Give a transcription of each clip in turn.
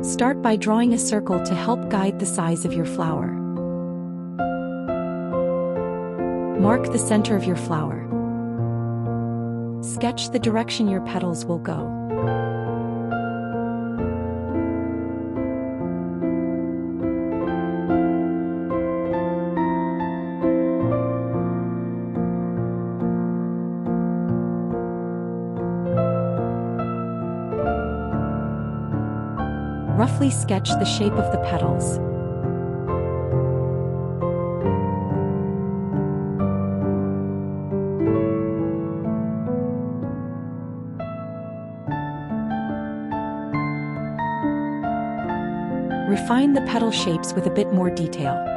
Start by drawing a circle to help guide the size of your flower. Mark the center of your flower. Sketch the direction your petals will go. Roughly sketch the shape of the petals. Refine the petal shapes with a bit more detail.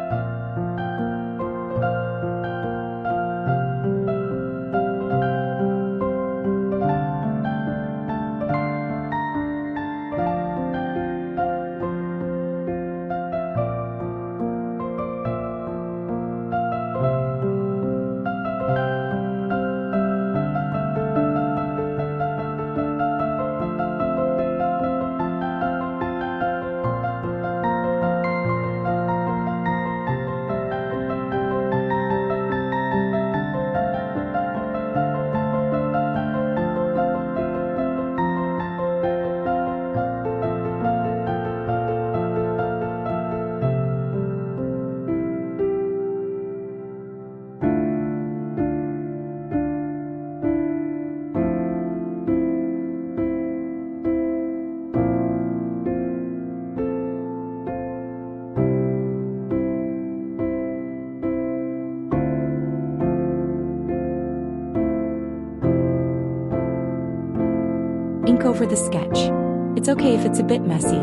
Ink over the sketch. It's okay if it's a bit messy.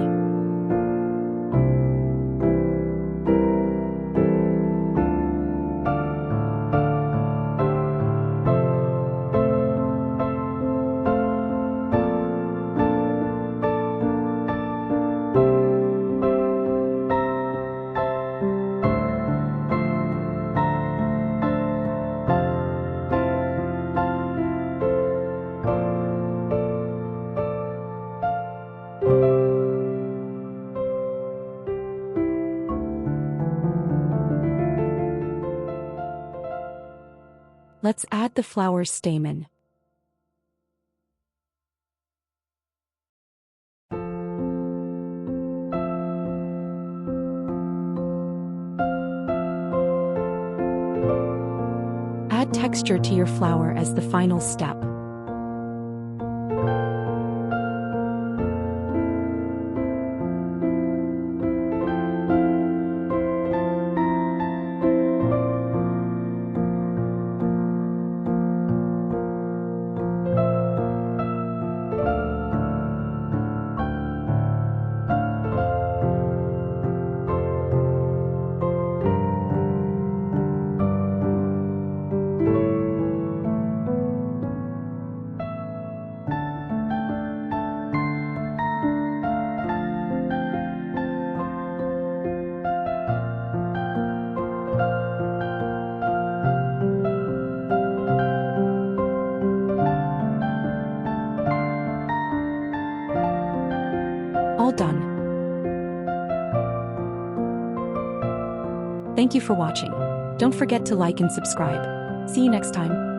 Let's add the flower's stamen. Add texture to your flower as the final step. All done. Thank you for watching. Don't forget to like and subscribe. See you next time.